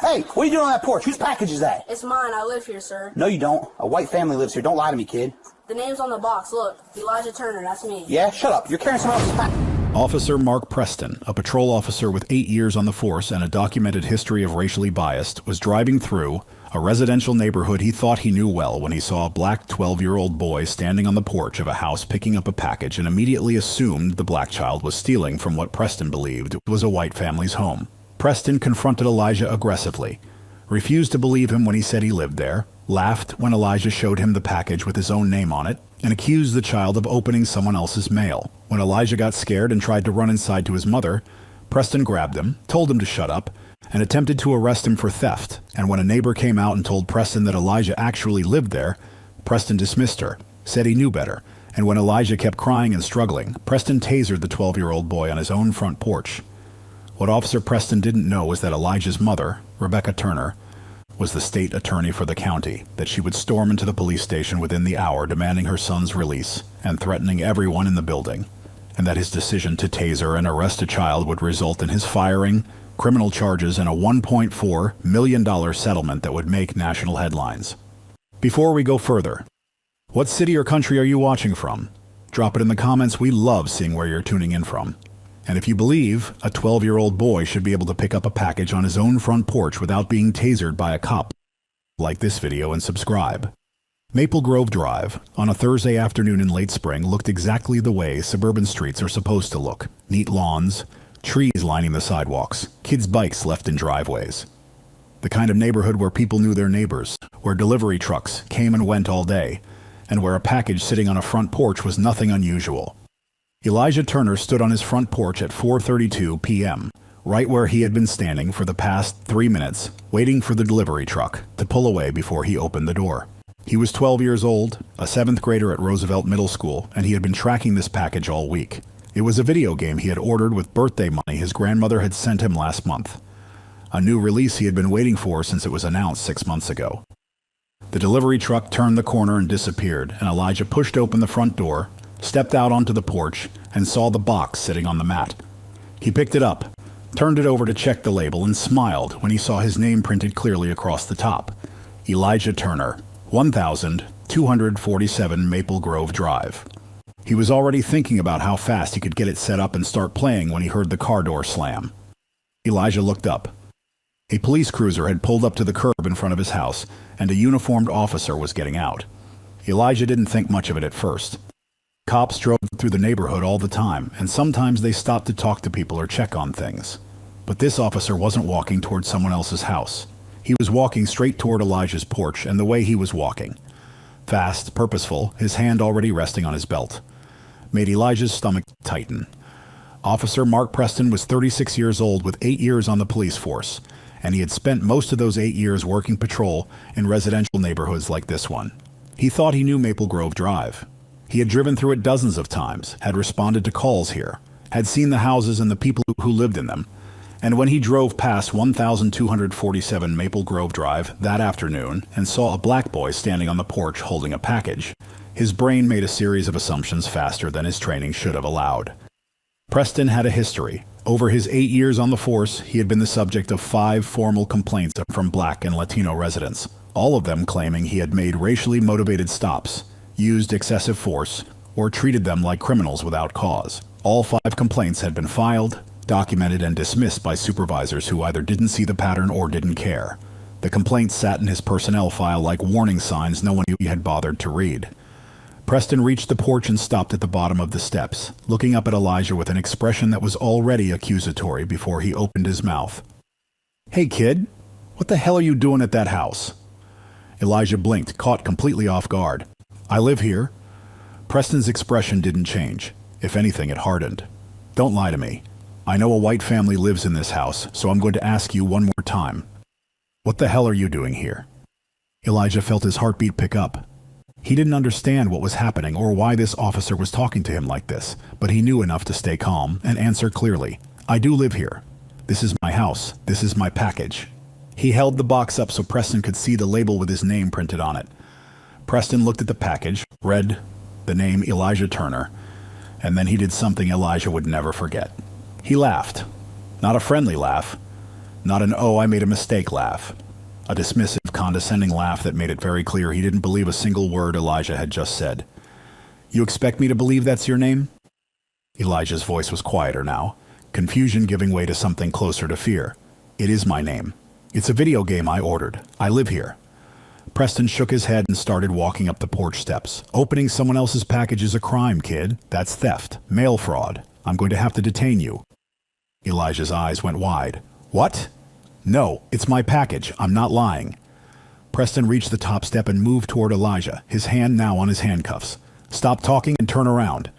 Hey, what are you doing on that porch? Whose package is that? It's mine. I live here, sir. No, you don't. A white family lives here. Don't lie to me, kid. The name's on the box. Look, Elijah Turner. That's me. Yeah? Shut up. You're carrying someone else's package. Officer Mark Preston, a patrol officer with 8 years on the force and a documented history of racially biased, was driving through a residential neighborhood he thought he knew well when he saw a black 12-year-old boy standing on the porch of a house picking up a package and immediately assumed the black child was stealing from what Preston believed was a white family's home. Preston confronted Elijah aggressively, refused to believe him when he said he lived there, laughed when Elijah showed him the package with his own name on it, and accused the child of opening someone else's mail. When Elijah got scared and tried to run inside to his mother, Preston grabbed him, told him to shut up, and attempted to arrest him for theft. And when a neighbor came out and told Preston that Elijah actually lived there, Preston dismissed her, said he knew better, and when Elijah kept crying and struggling, Preston tasered the 12-year-old boy on his own front porch. What Officer Preston didn't know was that Elijah's mother, Rebecca Turner, was the state attorney for the county, that she would storm into the police station within the hour demanding her son's release and threatening everyone in the building, and that his decision to taser and arrest a child would result in his firing, criminal charges, and a $1.4 million settlement that would make national headlines. Before we go further, what city or country are you watching from? Drop it in the comments. We love seeing where you're tuning in from. And if you believe a 12-year-old boy should be able to pick up a package on his own front porch without being tasered by a cop, like this video and subscribe. Maple Grove Drive, on a Thursday afternoon in late spring, looked exactly the way suburban streets are supposed to look. Neat lawns, trees lining the sidewalks, kids' bikes left in driveways. The kind of neighborhood where people knew their neighbors, where delivery trucks came and went all day, and where a package sitting on a front porch was nothing unusual. Elijah Turner stood on his front porch at 4:32 p.m., right where he had been standing for the past 3 minutes, waiting for the delivery truck to pull away before he opened the door. He was 12 years old, a 7th grader at Roosevelt Middle School, and he had been tracking this package all week. It was a video game he had ordered with birthday money his grandmother had sent him last month, a new release he had been waiting for since it was announced 6 months ago. The delivery truck turned the corner and disappeared, and Elijah pushed open the front door, stepped out onto the porch, and saw the box sitting on the mat. He picked it up, turned it over to check the label, and smiled when he saw his name printed clearly across the top. Elijah Turner, 1247 Maple Grove Drive. He was already thinking about how fast he could get it set up and start playing when he heard the car door slam. Elijah looked up. A police cruiser had pulled up to the curb in front of his house, and a uniformed officer was getting out. Elijah didn't think much of it at first. Cops drove through the neighborhood all the time, and sometimes they stopped to talk to people or check on things. But this officer wasn't walking toward someone else's house. He was walking straight toward Elijah's porch, and the way he was walking, fast, purposeful, his hand already resting on his belt, made Elijah's stomach tighten. Officer Mark Preston was 36 years old with 8 years on the police force, and he had spent most of those 8 years working patrol in residential neighborhoods like this one. He thought he knew Maple Grove Drive. He had driven through it dozens of times, had responded to calls here, had seen the houses and the people who lived in them, and when he drove past 1247 Maple Grove Drive that afternoon and saw a black boy standing on the porch holding a package, his brain made a series of assumptions faster than his training should have allowed. Preston had a history. Over his 8 years on the force, he had been the subject of 5 formal complaints from black and Latino residents, all of them claiming he had made racially motivated stops, used excessive force, or treated them like criminals without cause. All 5 complaints had been filed, documented, and dismissed by supervisors who either didn't see the pattern or didn't care. The complaints sat in his personnel file like warning signs no one had bothered to read. Preston reached the porch and stopped at the bottom of the steps, looking up at Elijah with an expression that was already accusatory before he opened his mouth. "Hey kid, what the hell are you doing at that house?" Elijah blinked, caught completely off guard. "I live here." Preston's expression didn't change. If anything, it hardened. "Don't lie to me. I know a white family lives in this house, so I'm going to ask you one more time. What the hell are you doing here?" Elijah felt his heartbeat pick up. He didn't understand what was happening or why this officer was talking to him like this, but he knew enough to stay calm and answer clearly. "I do live here. This is my house. This is my package." He held the box up so Preston could see the label with his name printed on it. Preston looked at the package, read the name Elijah Turner, and then he did something Elijah would never forget. He laughed. Not a friendly laugh, Not an "oh, I made a mistake" laugh. A dismissive, condescending laugh that made it very clear he didn't believe a single word Elijah had just said. "You expect me to believe that's your name?" Elijah's voice was quieter now, confusion giving way to something closer to fear. "It is my name. It's a video game I ordered. I live here." Preston shook his head and started walking up the porch steps. "Opening someone else's package is a crime, kid. That's theft. Mail fraud. I'm going to have to detain you." Elijah's eyes went wide. "What?" "No, it's my package. I'm not lying." Preston reached the top step and moved toward Elijah, his hand now on his handcuffs. "Stop talking and turn around."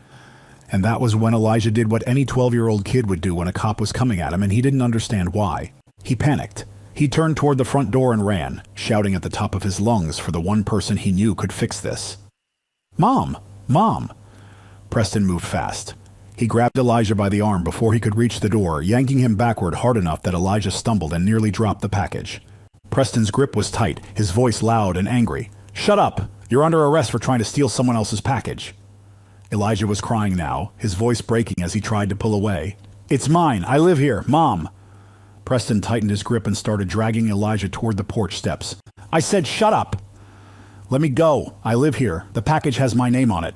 And that was when Elijah did what any 12-year-old kid would do when a cop was coming at him, and he didn't understand why. He panicked. He turned toward the front door and ran, shouting at the top of his lungs for the one person he knew could fix this. "Mom! Mom!" Preston moved fast. He grabbed Elijah by the arm before he could reach the door, yanking him backward hard enough that Elijah stumbled and nearly dropped the package. Preston's grip was tight, his voice loud and angry. "Shut up! You're under arrest for trying to steal someone else's package." Elijah was crying now, his voice breaking as he tried to pull away. "It's mine! I live here! Mom!" Preston tightened his grip and started dragging Elijah toward the porch steps. "I said shut up!" "Let me go! I live here. The package has my name on it."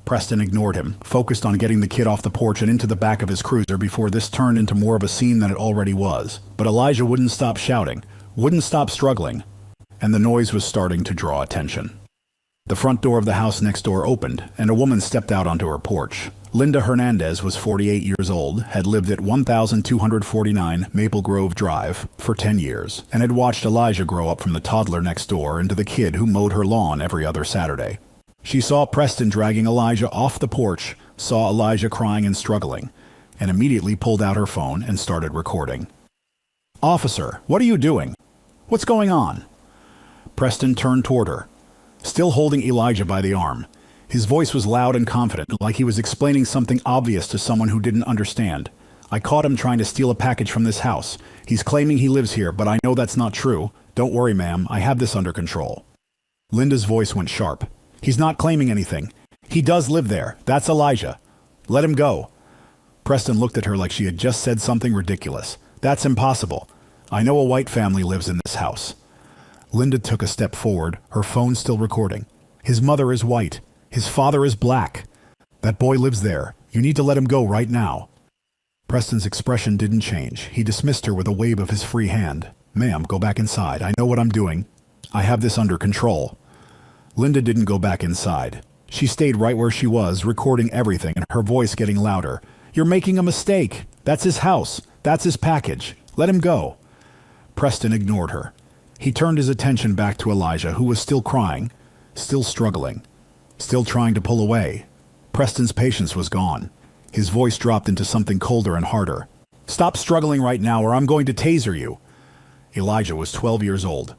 Preston ignored him, focused on getting the kid off the porch and into the back of his cruiser before this turned into more of a scene than it already was. But Elijah wouldn't stop shouting, wouldn't stop struggling, and the noise was starting to draw attention. The front door of the house next door opened, and a woman stepped out onto her porch. Linda Hernandez was 48 years old, had lived at 1249 Maple Grove Drive for 10 years, and had watched Elijah grow up from the toddler next door into the kid who mowed her lawn every other Saturday. She saw Preston dragging Elijah off the porch, saw Elijah crying and struggling, and immediately pulled out her phone and started recording. "Officer, what are you doing? What's going on?" Preston turned toward her, still holding Elijah by the arm. His voice was loud and confident, like he was explaining something obvious to someone who didn't understand. "I caught him trying to steal a package from this house. He's claiming he lives here, but I know that's not true. Don't worry, ma'am. I have this under control." Linda's voice went sharp. "He's not claiming anything. He does live there. That's Elijah. Let him go." Preston looked at her like she had just said something ridiculous. "That's impossible. I know a white family lives in this house." Linda took a step forward, her phone still recording. "His mother is white. His father is black. That boy lives there. You need to let him go right now." Preston's expression didn't change. He dismissed her with a wave of his free hand. "Ma'am, go back inside. I know what I'm doing. I have this under control." Linda didn't go back inside. She stayed right where she was, recording everything, and her voice getting louder. "You're making a mistake. That's his house. That's his package. Let him go." Preston ignored her. He turned his attention back to Elijah, who was still crying, still struggling, still trying to pull away. Preston's patience was gone. His voice dropped into something colder and harder. "Stop struggling right now or I'm going to taser you." Elijah was 12 years old.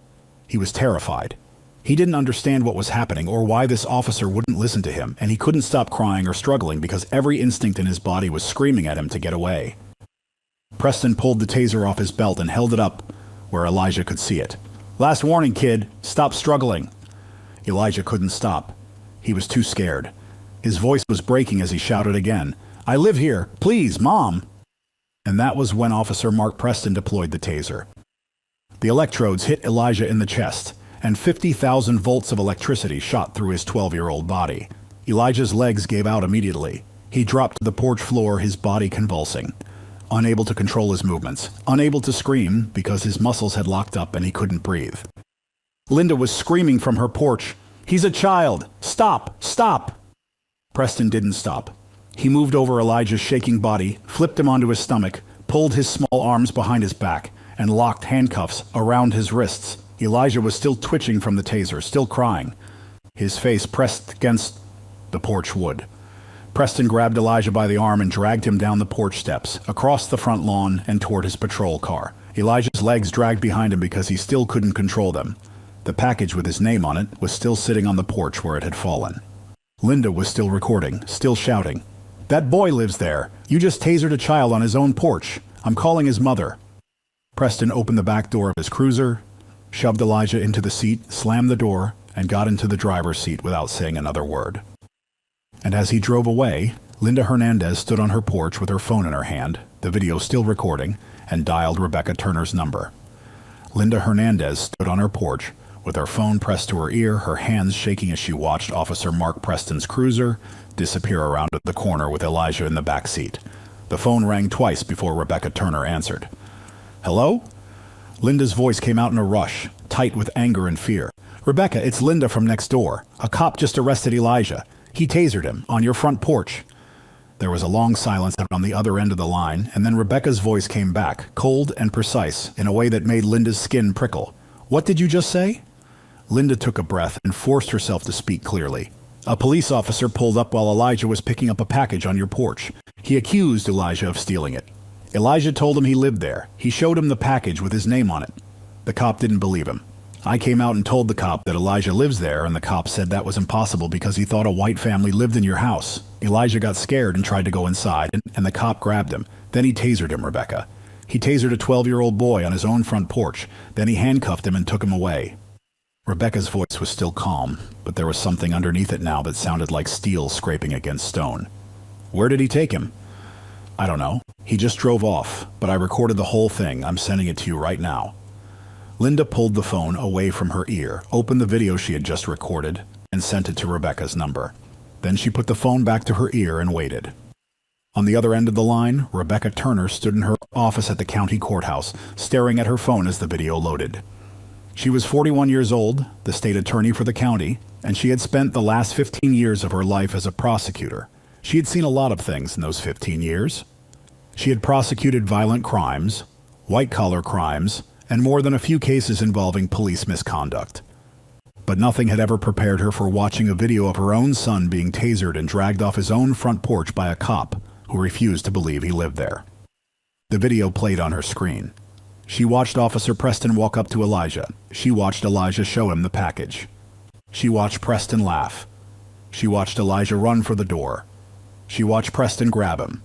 He was terrified. He didn't understand what was happening or why this officer wouldn't listen to him, and he couldn't stop crying or struggling because every instinct in his body was screaming at him to get away. Preston pulled the taser off his belt and held it up where Elijah could see it. "Last warning, kid. Stop struggling." Elijah couldn't stop. He was too scared. His voice was breaking as he shouted again, "I live here. Please, Mom." And that was when Officer Mark Preston deployed the taser. The electrodes hit Elijah in the chest, and 50,000 volts of electricity shot through his 12-year-old body. Elijah's legs gave out immediately. He dropped to the porch floor, his body convulsing, unable to control his movements, unable to scream because his muscles had locked up and he couldn't breathe. Linda was screaming from her porch, "He's a child! Stop! Stop!" Preston didn't stop. He moved over Elijah's shaking body, flipped him onto his stomach, pulled his small arms behind his back, and locked handcuffs around his wrists. Elijah was still twitching from the taser, still crying, his face pressed against the porch wood. Preston grabbed Elijah by the arm and dragged him down the porch steps, across the front lawn, and toward his patrol car. Elijah's legs dragged behind him because he still couldn't control them. The package with his name on it was still sitting on the porch where it had fallen. Linda was still recording, still shouting, "That boy lives there. You just tasered a child on his own porch. I'm calling his mother." Preston opened the back door of his cruiser, shoved Elijah into the seat, slammed the door, and got into the driver's seat without saying another word. And as he drove away, Linda Hernandez stood on her porch with her phone in her hand, the video still recording, and dialed Rebecca Turner's number. Linda Hernandez stood on her porch, with her phone pressed to her ear, her hands shaking as she watched Officer Mark Preston's cruiser disappear around the corner with Elijah in the back seat. The phone rang twice before Rebecca Turner answered. "Hello?" Linda's voice came out in a rush, tight with anger and fear. "Rebecca, it's Linda from next door. A cop just arrested Elijah. He tasered him on your front porch." There was a long silence on the other end of the line, and then Rebecca's voice came back, cold and precise, in a way that made Linda's skin prickle. "What did you just say?" Linda took a breath and forced herself to speak clearly. "A police officer pulled up while Elijah was picking up a package on your porch. He accused Elijah of stealing it. Elijah told him he lived there. He showed him the package with his name on it. The cop didn't believe him. I came out and told the cop that Elijah lives there, and the cop said that was impossible because he thought a white family lived in your house. Elijah got scared and tried to go inside, and the cop grabbed him. Then he tasered him, Rebecca. He tasered a 12-year-old boy on his own front porch. Then he handcuffed him and took him away." Rebecca's voice was still calm, but there was something underneath it now that sounded like steel scraping against stone. "Where did he take him?" "I don't know. He just drove off, but I recorded the whole thing. I'm sending it to you right now." Linda pulled the phone away from her ear, opened the video she had just recorded, and sent it to Rebecca's number. Then she put the phone back to her ear and waited. On the other end of the line, Rebecca Turner stood in her office at the county courthouse, staring at her phone as the video loaded. She was 41 years old, the state attorney for the county, and she had spent the last 15 years of her life as a prosecutor. She had seen a lot of things in those 15 years. She had prosecuted violent crimes, white-collar crimes, and more than a few cases involving police misconduct. But nothing had ever prepared her for watching a video of her own son being tasered and dragged off his own front porch by a cop who refused to believe he lived there. The video played on her screen. She watched Officer Preston walk up to Elijah. She watched Elijah show him the package. She watched Preston laugh. She watched Elijah run for the door. She watched Preston grab him.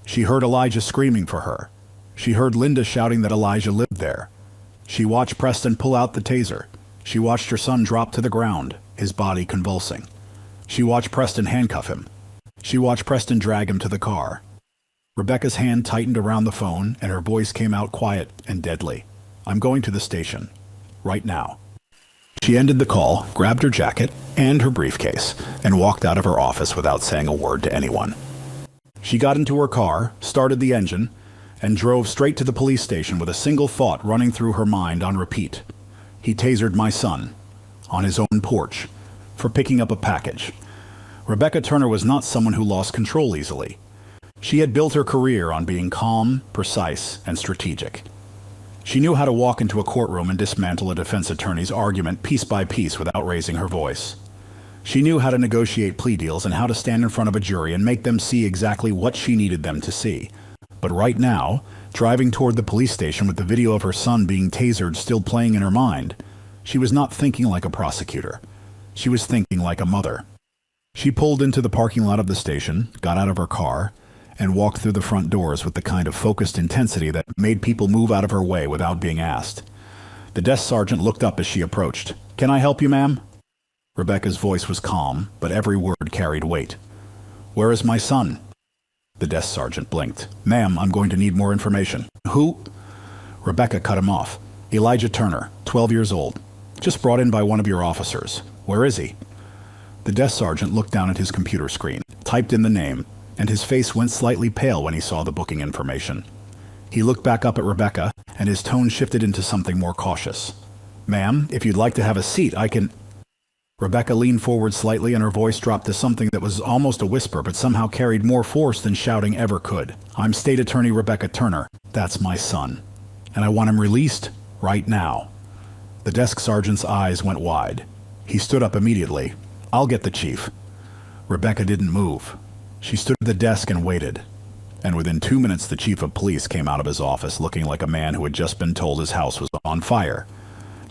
She heard Elijah screaming for her. She heard Linda shouting that Elijah lived there. She watched Preston pull out the taser. She watched her son drop to the ground, his body convulsing. She watched Preston handcuff him. She watched Preston drag him to the car. Rebecca's hand tightened around the phone, and her voice came out quiet and deadly. "I'm going to the station. Right now." She ended the call, grabbed her jacket and her briefcase, and walked out of her office without saying a word to anyone. She got into her car, started the engine, and drove straight to the police station with a single thought running through her mind on repeat. He tasered my son, on his own porch, for picking up a package. Rebecca Turner was not someone who lost control easily. She had built her career on being calm, precise, and strategic. She knew how to walk into a courtroom and dismantle a defense attorney's argument piece by piece without raising her voice. She knew how to negotiate plea deals and how to stand in front of a jury and make them see exactly what she needed them to see. But right now, driving toward the police station with the video of her son being tasered still playing in her mind, she was not thinking like a prosecutor. She was thinking like a mother. She pulled into the parking lot of the station, got out of her car, and walked through the front doors with the kind of focused intensity that made people move out of her way without being asked. The desk sergeant looked up as she approached. "Can I help you, ma'am?" Rebecca's voice was calm, but every word carried weight. "Where is my son?" The desk sergeant blinked. "Ma'am, I'm going to need more information." "Who?" Rebecca cut him off. "Elijah Turner, 12 years old. Just brought in by one of your officers. Where is he?" The desk sergeant looked down at his computer screen, typed in the name, and his face went slightly pale when he saw the booking information. He looked back up at Rebecca, and his tone shifted into something more cautious. "Ma'am, if you'd like to have a seat, I can—" Rebecca leaned forward slightly, and her voice dropped to something that was almost a whisper, but somehow carried more force than shouting ever could. "I'm State Attorney Rebecca Turner. That's my son. And I want him released right now." The desk sergeant's eyes went wide. He stood up immediately. "I'll get the chief." Rebecca didn't move. She stood at the desk and waited. And within 2 minutes, the chief of police came out of his office looking like a man who had just been told his house was on fire.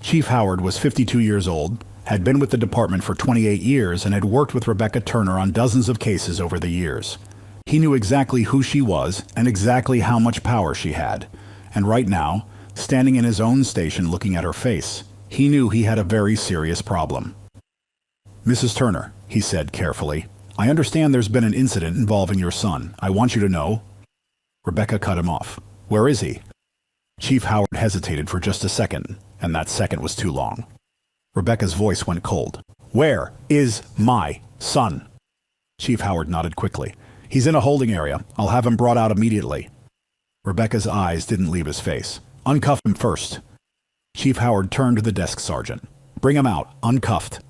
Chief Howard was 52 years old, had been with the department for 28 years, and had worked with Rebecca Turner on dozens of cases over the years. He knew exactly who she was and exactly how much power she had. And right now, standing in his own station looking at her face, he knew he had a very serious problem. "Mrs. Turner," he said carefully, "I understand there's been an incident involving your son. I want you to know—" Rebecca cut him off. "Where is he?" Chief Howard hesitated for just a second, and that second was too long. Rebecca's voice went cold. "Where is my son?" Chief Howard nodded quickly. "He's in a holding area. I'll have him brought out immediately." Rebecca's eyes didn't leave his face. "Uncuff him first." Chief Howard turned to the desk sergeant. "Bring him out, uncuffed."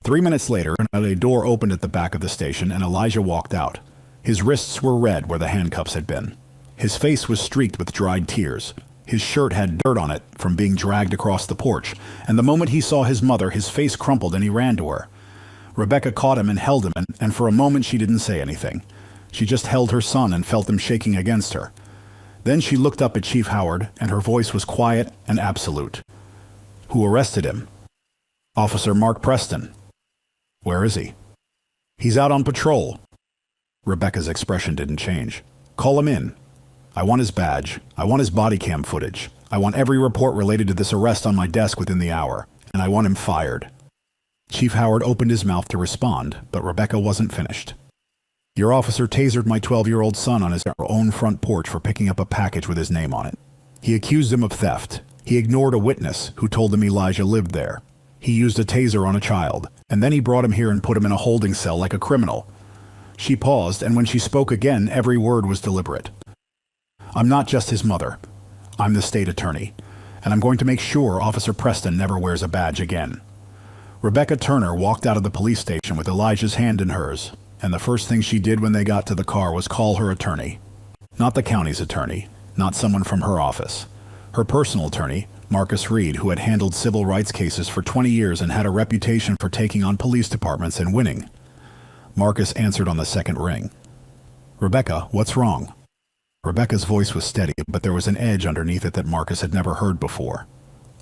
3 minutes later, a door opened at the back of the station and Elijah walked out. His wrists were red where the handcuffs had been. His face was streaked with dried tears. His shirt had dirt on it from being dragged across the porch, and the moment he saw his mother, his face crumpled and he ran to her. Rebecca caught him and held him, and for a moment she didn't say anything. She just held her son and felt him shaking against her. Then she looked up at Chief Howard, and her voice was quiet and absolute. "Who arrested him?" "Officer Mark Preston." "Where is he?" "He's out on patrol." Rebecca's expression didn't change. "Call him in. I want his badge. I want his body cam footage. I want every report related to this arrest on my desk within the hour. And I want him fired." Chief Howard opened his mouth to respond, but Rebecca wasn't finished. "Your officer tasered my 12-year-old son on his own front porch for picking up a package with his name on it. He accused him of theft. He ignored a witness who told him Elijah lived there. He used a taser on a child, and then he brought him here and put him in a holding cell like a criminal." She paused, and when she spoke again, every word was deliberate. "I'm not just his mother. I'm the state attorney, and I'm going to make sure Officer Preston never wears a badge again." Rebecca Turner walked out of the police station with Elijah's hand in hers, and the first thing she did when they got to the car was call her attorney. Not the county's attorney, not someone from her office. Her personal attorney, Marcus Reed, who had handled civil rights cases for 20 years and had a reputation for taking on police departments and winning. Marcus answered on the second ring. "Rebecca, what's wrong?" Rebecca's voice was steady, but there was an edge underneath it that Marcus had never heard before.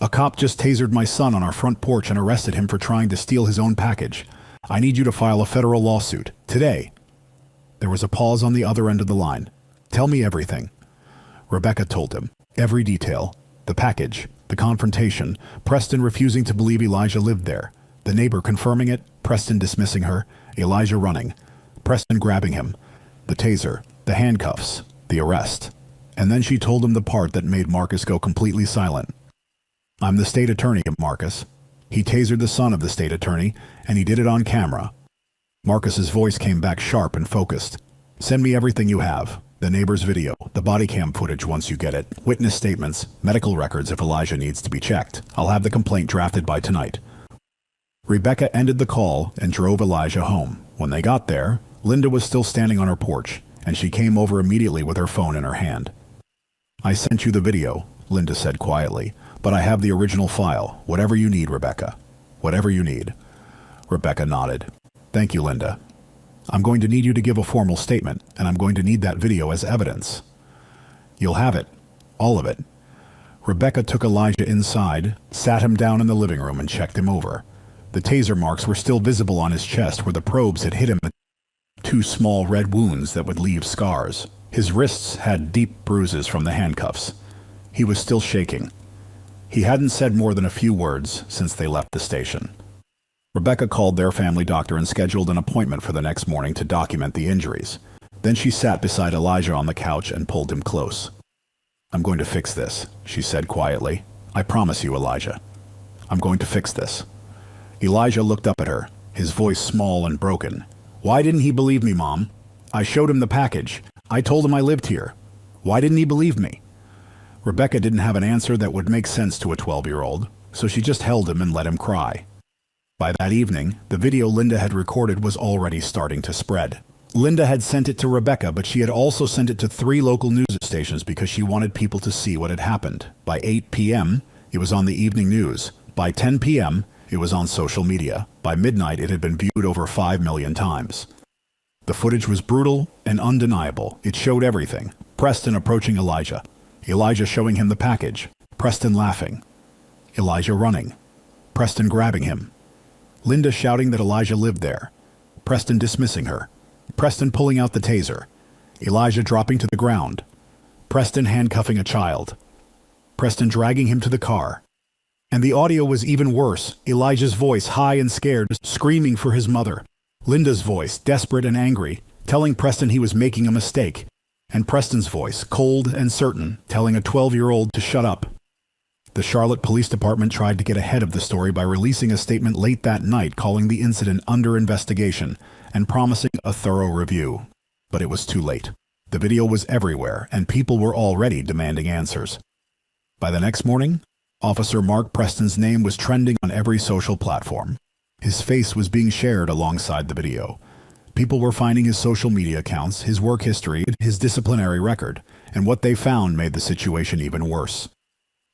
"A cop just tasered my son on our front porch and arrested him for trying to steal his own package. I need you to file a federal lawsuit. Today." There was a pause on the other end of the line. "Tell me everything." Rebecca told him. Every detail. The package. The confrontation. Preston refusing to believe Elijah lived there. The neighbor confirming it. Preston dismissing her. Elijah running. Preston grabbing him. The taser. The handcuffs. The arrest. And then she told him the part that made Marcus go completely silent. "I'm the state attorney, Marcus. He tasered the son of the state attorney, and he did it on camera." Marcus's voice came back sharp and focused. "Send me everything you have. The neighbor's video, the body cam footage once you get it, witness statements, medical records if Elijah needs to be checked. I'll have the complaint drafted by tonight." Rebecca ended the call and drove Elijah home. When they got there, Linda was still standing on her porch, and she came over immediately with her phone in her hand. "I sent you the video," Linda said quietly, "but I have the original file. Whatever you need, Rebecca. Whatever you need." Rebecca nodded. "Thank you, Linda. I'm going to need you to give a formal statement, and I'm going to need that video as evidence." "You'll have it. All of it." Rebecca took Elijah inside, sat him down in the living room, and checked him over. The taser marks were still visible on his chest where the probes had hit him. 2 small red wounds that would leave scars. His wrists had deep bruises from the handcuffs. He was still shaking. He hadn't said more than a few words since they left the station. Rebecca called their family doctor and scheduled an appointment for the next morning to document the injuries. Then she sat beside Elijah on the couch and pulled him close. "I'm going to fix this," she said quietly. "I promise you, Elijah. I'm going to fix this." Elijah looked up at her, his voice small and broken. "Why didn't he believe me, Mom? I showed him the package. I told him I lived here. Why didn't he believe me?" Rebecca didn't have an answer that would make sense to a 12-year-old, so she just held him and let him cry. By that evening, the video Linda had recorded was already starting to spread. Linda had sent it to Rebecca, but she had also sent it to 3 local news stations because she wanted people to see what had happened. By 8 p.m., it was on the evening news. By 10 p.m., it was on social media. By midnight, it had been viewed over 5 million times. The footage was brutal and undeniable. It showed everything. Preston approaching Elijah. Elijah showing him the package. Preston laughing. Elijah running. Preston grabbing him. Linda shouting that Elijah lived there. Preston dismissing her. Preston pulling out the taser. Elijah dropping to the ground. Preston handcuffing a child. Preston dragging him to the car. And the audio was even worse. Elijah's voice, high and scared, screaming for his mother. Linda's voice, desperate and angry, telling Preston he was making a mistake. and Preston's voice, cold and certain, telling a 12-year-old to shut up. The Charlotte Police Department tried to get ahead of the story by releasing a statement late that night calling the incident under investigation and promising a thorough review. But it was too late. The video was everywhere, and people were already demanding answers. By the next morning, Officer Mark Preston's name was trending on every social platform. His face was being shared alongside the video. People were finding his social media accounts, his work history, his disciplinary record, and what they found made the situation even worse.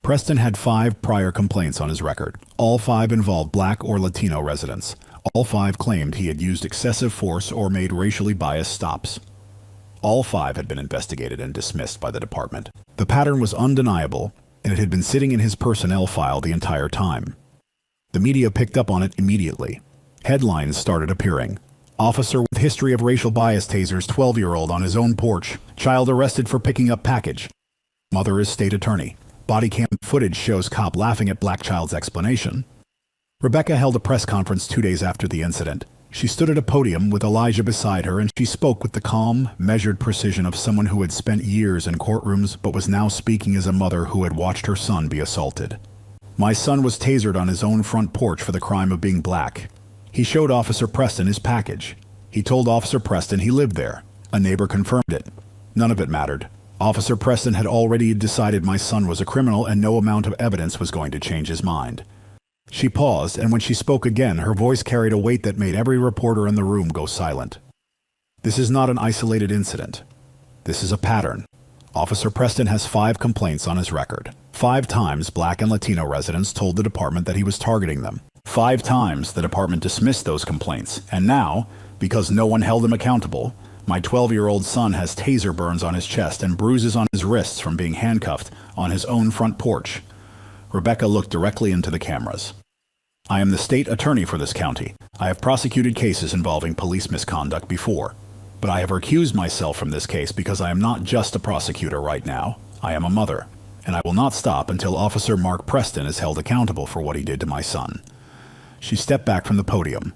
Preston had 5 prior complaints on his record. All 5 involved Black or Latino residents. All 5 claimed he had used excessive force or made racially biased stops. All 5 had been investigated and dismissed by the department. The pattern was undeniable, and it had been sitting in his personnel file the entire time. The media picked up on it immediately. Headlines started appearing. Officer with history of racial bias tasers 12-year-old on his own porch. Child arrested for picking up package. Mother is state attorney. Body cam footage shows cop laughing at black child's explanation. Rebecca held a press conference 2 days after the incident. She stood at a podium with Elijah beside her, and she spoke with the calm, measured precision of someone who had spent years in courtrooms but was now speaking as a mother who had watched her son be assaulted. My son was tasered on his own front porch for the crime of being black. He showed Officer Preston his package. He told Officer Preston he lived there. A neighbor confirmed it. None of it mattered. Officer Preston had already decided my son was a criminal, and no amount of evidence was going to change his mind. She paused, and when she spoke again, her voice carried a weight that made every reporter in the room go silent. This is not an isolated incident. This is a pattern. Officer Preston has 5 complaints on his record. 5 times Black and Latino residents told the department that he was targeting them. 5 times the department dismissed those complaints, and now, because no one held him accountable, my 12-year-old son has taser burns on his chest and bruises on his wrists from being handcuffed on his own front porch. Rebecca looked directly into the cameras. I am the state attorney for this county. I have prosecuted cases involving police misconduct before, but I have recused myself from this case because I am not just a prosecutor right now. I am a mother, and I will not stop until Officer Mark Preston is held accountable for what he did to my son. She stepped back from the podium,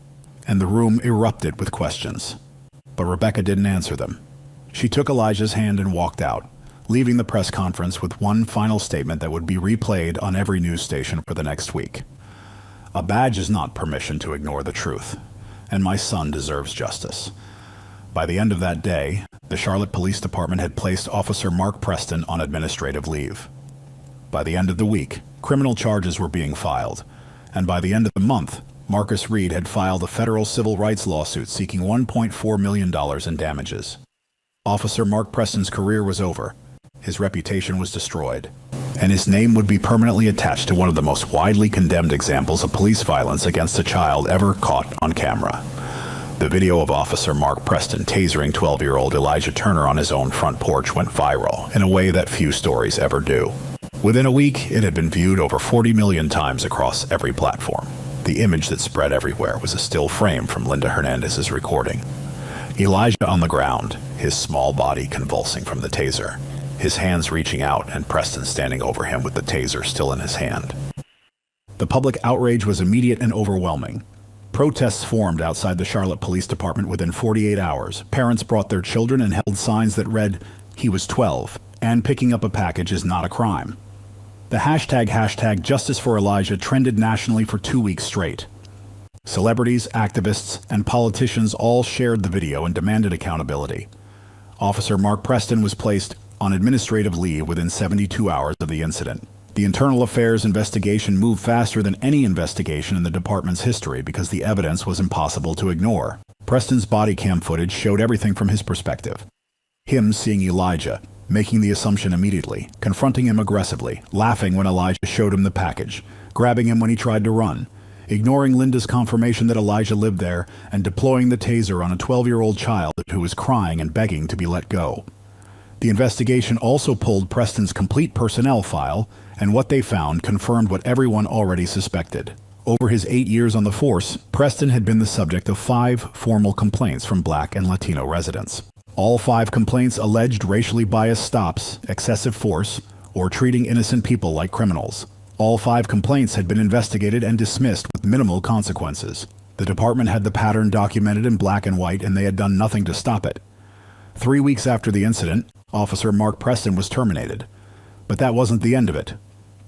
and the room erupted with questions. But Rebecca didn't answer them. She took Elijah's hand and walked out, leaving the press conference with one final statement that would be replayed on every news station for the next week. A badge is not permission to ignore the truth, and my son deserves justice. By the end of that day, the Charlotte Police Department had placed Officer Mark Preston on administrative leave. By the end of the week, criminal charges were being filed, and by the end of the month, Marcus Reed had filed a federal civil rights lawsuit seeking $1.4 million in damages. Officer Mark Preston's career was over, his reputation was destroyed, and his name would be permanently attached to one of the most widely condemned examples of police violence against a child ever caught on camera. The video of Officer Mark Preston tasering 12-year-old Elijah Turner on his own front porch went viral in a way that few stories ever do. Within a week, it had been viewed over 40 million times across every platform. The image that spread everywhere was a still frame from Linda Hernandez's recording. Elijah on the ground, his small body convulsing from the taser, his hands reaching out and Preston standing over him with the taser still in his hand. The public outrage was immediate and overwhelming. Protests formed outside the Charlotte Police Department within 48 hours. Parents brought their children and held signs that read, "He was 12, and picking up a package is not a crime." The hashtag Justice for Elijah trended nationally for 2 weeks straight. Celebrities, activists, and politicians all shared the video and demanded accountability. Officer Mark Preston was placed on administrative leave within 72 hours of the incident. The internal affairs investigation moved faster than any investigation in the department's history because the evidence was impossible to ignore. Preston's body cam footage showed everything from his perspective. Him seeing Elijah, making the assumption immediately, confronting him aggressively, laughing when Elijah showed him the package, grabbing him when he tried to run, ignoring Linda's confirmation that Elijah lived there, and deploying the taser on a 12-year-old child who was crying and begging to be let go. The investigation also pulled Preston's complete personnel file, and what they found confirmed what everyone already suspected. Over his 8 years on the force, Preston had been the subject of 5 formal complaints from Black and Latino residents. All 5 complaints alleged racially biased stops, excessive force, or treating innocent people like criminals. All 5 complaints had been investigated and dismissed with minimal consequences. The department had the pattern documented in black and white, and they had done nothing to stop it. 3 weeks after the incident, Officer Mark Preston was terminated. But that wasn't the end of it.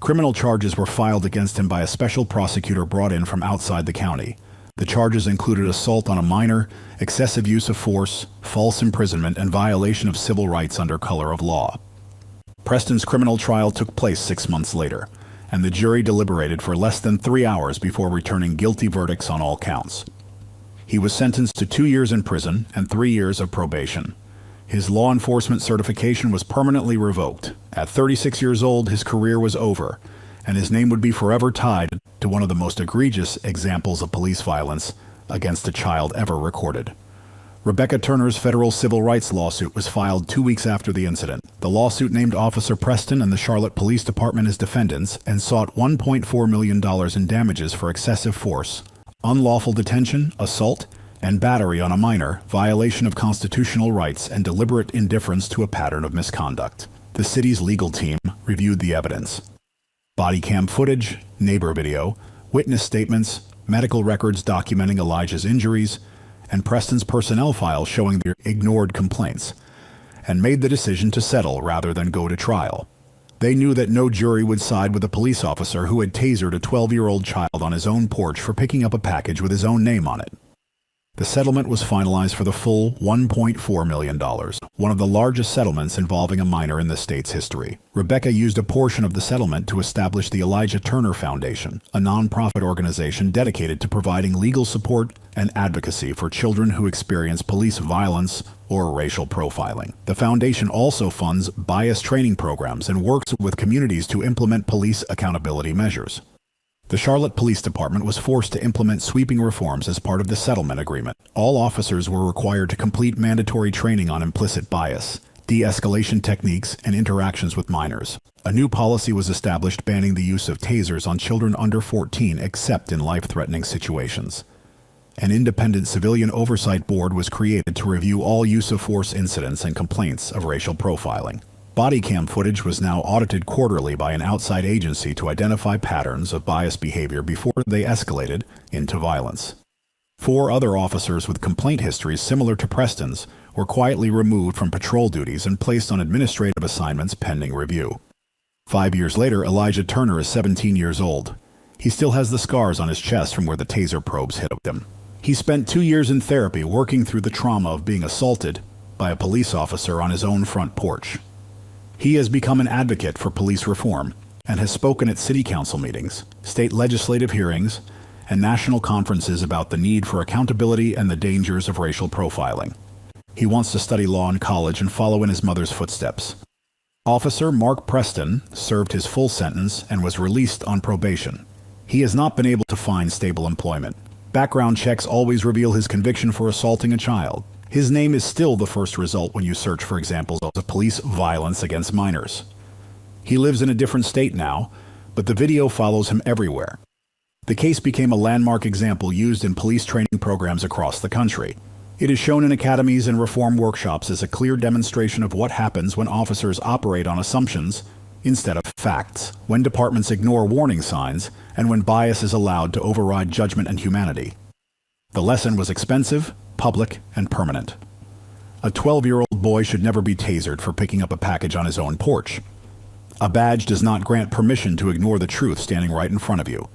Criminal charges were filed against him by a special prosecutor brought in from outside the county. The charges included assault on a minor, excessive use of force, false imprisonment, and violation of civil rights under color of law. Preston's criminal trial took place 6 months later, and the jury deliberated for less than 3 hours before returning guilty verdicts on all counts. He was sentenced to 2 years in prison and 3 years of probation. His law enforcement certification was permanently revoked. At 36 years old, his career was over, and his name would be forever tied to one of the most egregious examples of police violence against a child ever recorded. Rebecca Turner's federal civil rights lawsuit was filed 2 weeks after the incident. The lawsuit named Officer Preston and the Charlotte Police Department as defendants and sought $1.4 million in damages for excessive force, unlawful detention, assault, and battery on a minor, violation of constitutional rights, and deliberate indifference to a pattern of misconduct. The city's legal team reviewed the evidence. Body cam footage, neighbor video, witness statements, medical records documenting Elijah's injuries, and Preston's personnel file showing their ignored complaints, and made the decision to settle rather than go to trial. They knew that no jury would side with a police officer who had tasered a 12-year-old child on his own porch for picking up a package with his own name on it. The settlement was finalized for the full $1.4 million, one of the largest settlements involving a minor in the state's history. Rebecca used a portion of the settlement to establish the Elijah Turner Foundation, a nonprofit organization dedicated to providing legal support and advocacy for children who experience police violence or racial profiling. The foundation also funds bias training programs and works with communities to implement police accountability measures. The Charlotte Police Department was forced to implement sweeping reforms as part of the settlement agreement. All officers were required to complete mandatory training on implicit bias, de-escalation techniques, and interactions with minors. A new policy was established banning the use of tasers on children under 14 except in life-threatening situations. An independent civilian oversight board was created to review all use of force incidents and complaints of racial profiling. Body cam footage was now audited quarterly by an outside agency to identify patterns of biased behavior before they escalated into violence. 4 other officers with complaint histories similar to Preston's were quietly removed from patrol duties and placed on administrative assignments pending review. 5 years later, Elijah Turner is 17 years old. He still has the scars on his chest from where the taser probes hit him. He spent 2 years in therapy working through the trauma of being assaulted by a police officer on his own front porch. He has become an advocate for police reform and has spoken at city council meetings, state legislative hearings, and national conferences about the need for accountability and the dangers of racial profiling. He wants to study law in college and follow in his mother's footsteps. Officer Mark Preston served his full sentence and was released on probation. He has not been able to find stable employment. Background checks always reveal his conviction for assaulting a child. His name is still the first result when you search for examples of police violence against minors. He lives in a different state now, but the video follows him everywhere. The case became a landmark example used in police training programs across the country. It is shown in academies and reform workshops as a clear demonstration of what happens when officers operate on assumptions instead of facts, when departments ignore warning signs, and when bias is allowed to override judgment and humanity. The lesson was expensive, public, and permanent. A 12-year-old boy should never be tasered for picking up a package on his own porch. A badge does not grant permission to ignore the truth standing right in front of you.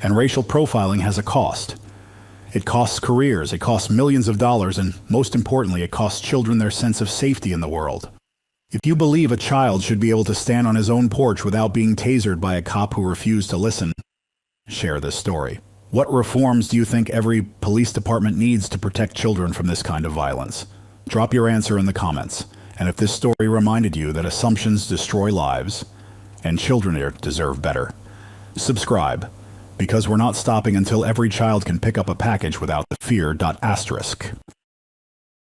And racial profiling has a cost. It costs careers, it costs millions of dollars, and most importantly, it costs children their sense of safety in the world. If you believe a child should be able to stand on his own porch without being tasered by a cop who refused to listen, share this story. What reforms do you think every police department needs to protect children from this kind of violence? Drop your answer in the comments. And if this story reminded you that assumptions destroy lives and children deserve better, subscribe, because we're not stopping until every child can pick up a package without the fear.